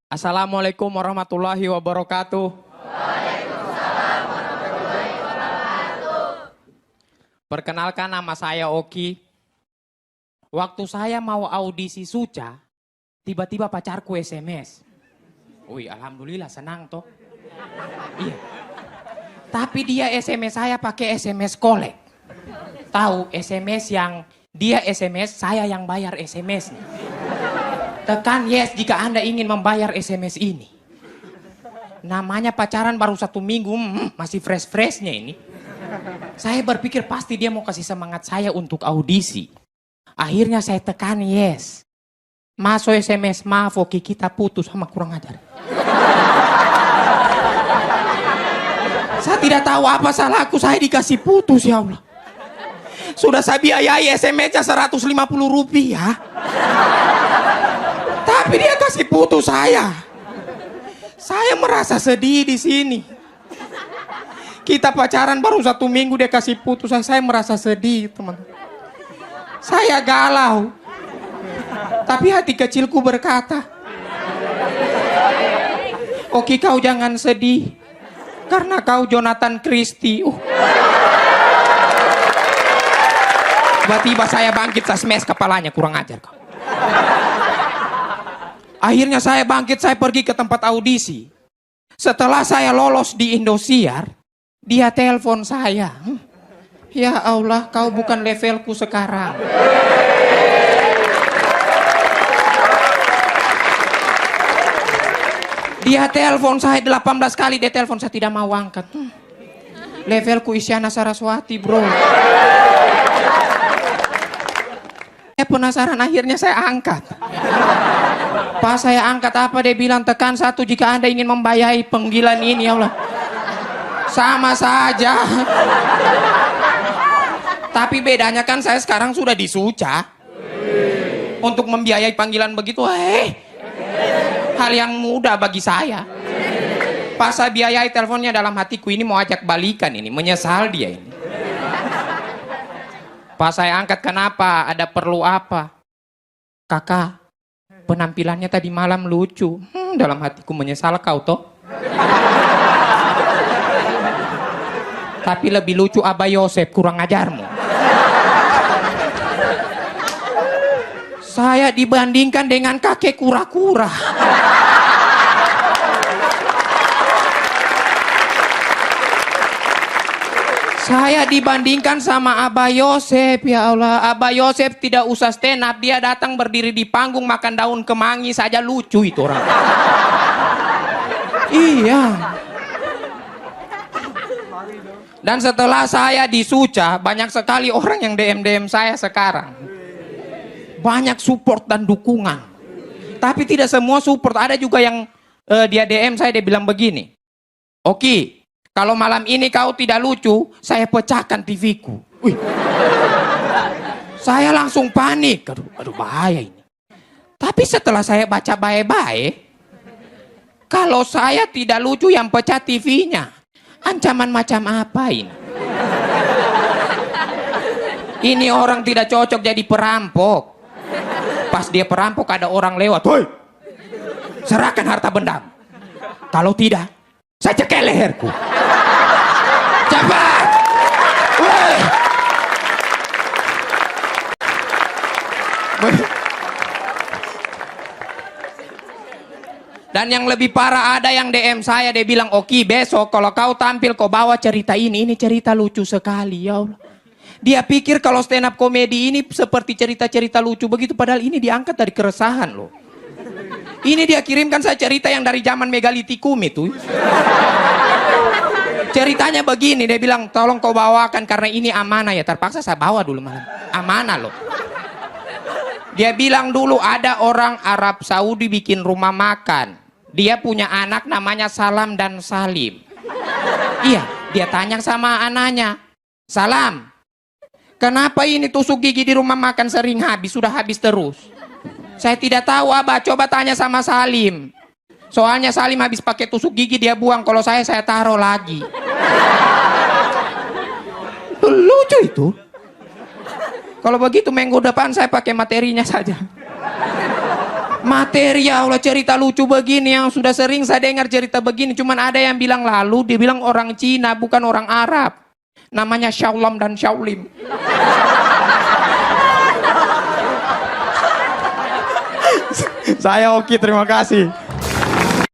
Assalamualaikum warahmatullahi wabarakatuh. Perkenalkan, nama saya Oki. Waktu saya mau audisi Suca, tiba-tiba pacarku SMS. Wih, alhamdulillah senang toh. Iya. Tapi dia SMS saya pakai SMS kolek. Tahu SMS yang dia SMS, saya yang bayar SMS-nya. Tekan yes jika Anda ingin membayar SMS ini. Namanya pacaran baru 1 minggu, masih fresh-freshnya ini. Saya berpikir pasti dia mau kasih semangat saya untuk audisi. Akhirnya saya tekan yes. Masuk SMS, maaf Oki, kita putus, sama kurang ajar. Saya tidak tahu apa salahku, saya dikasih putus, ya Allah. Sudah saya biayai SMS-nya 150 rupiah. Tapi dia kasih putus saya. Saya merasa sedih di sini. Kita pacaran baru 1 minggu dia kasih putus saya merasa sedih, teman. Saya galau. Tapi hati kecilku berkata, Oki, kau jangan sedih. Karena kau Jonathan Christie. Tiba-tiba saya bangkit, saya smash kepalanya, kurang ajar kau. Akhirnya saya bangkit, saya pergi ke tempat audisi. Setelah saya lolos di Indosiar, dia telepon saya. Ya Allah, kau bukan levelku sekarang. Dia telepon saya 18 kali, dia telepon saya tidak mau angkat. Levelku Isyana Saraswati, bro. Saya penasaran, akhirnya saya angkat. Pas saya angkat apa dia bilang, tekan 1 jika Anda ingin membayai panggilan ini, ya Allah. Sama saja. Tapi bedanya kan saya sekarang sudah di Suca. Untuk membiayai panggilan begitu, hal yang mudah bagi saya. Pas saya biayai teleponnya, dalam hatiku ini mau ajak balikan ini, menyesal dia ini. Pas saya angkat, kenapa? Ada perlu apa? Kakak, penampilannya tadi malam lucu. Dalam hatiku, menyesal kau toh. Tapi lebih lucu Abah Yosef, kurang ajarmu. Saya dibandingkan dengan kakek kura-kura. Saya dibandingkan sama Abah Yosef, ya Allah. Abah Yosef tidak usah stand up, dia datang berdiri di panggung makan daun kemangi saja lucu itu orang. Iya. Dan setelah saya di Suca, banyak sekali orang yang DM saya sekarang. Banyak support dan dukungan. Tapi tidak semua support, ada juga yang dia DM saya, dia bilang begini. Oki, kalau malam ini kau tidak lucu, saya pecahkan TV-ku. Wih. Saya langsung panik. Aduh bahaya ini. Tapi setelah saya baca baik-baik, kalau saya tidak lucu yang pecah TV-nya, ancaman macam apa ini? Ini orang tidak cocok jadi perampok. Pas dia perampok ada orang lewat, woi, serahkan harta bendamu. Kalau tidak, saya cekel leherku. Cepat! Woi! Dan yang lebih parah, ada yang DM saya, dia bilang, Oki, besok kalau kau tampil kau bawa cerita ini cerita lucu sekali, ya Allah. Dia pikir kalau stand up komedi ini seperti cerita-cerita lucu begitu, padahal ini diangkat dari keresahan loh. Ini dia kirimkan saya cerita yang dari zaman megalitikum itu. Ceritanya begini, dia bilang, tolong kau bawakan karena ini amanah ya. Terpaksa saya bawa dulu malam. Amanah loh. Dia bilang dulu ada orang Arab Saudi bikin rumah makan. Dia punya anak namanya Salam dan Salim. Iya, dia tanya sama anaknya, Salam, kenapa ini tusuk gigi di rumah makan sering habis, sudah habis terus? Saya tidak tahu Abah, coba tanya sama Salim. Soalnya Salim habis pakai tusuk gigi dia buang, kalau saya taruh lagi. Lucu itu. Kalau begitu minggu depan saya pakai materinya saja. Materi ya Allah, cerita lucu begini yang sudah sering saya dengar cerita begini. Cuman ada yang bilang lalu, dia bilang orang Cina bukan orang Arab. Namanya Shaolam dan Shaolim. Saya Oki, terima kasih.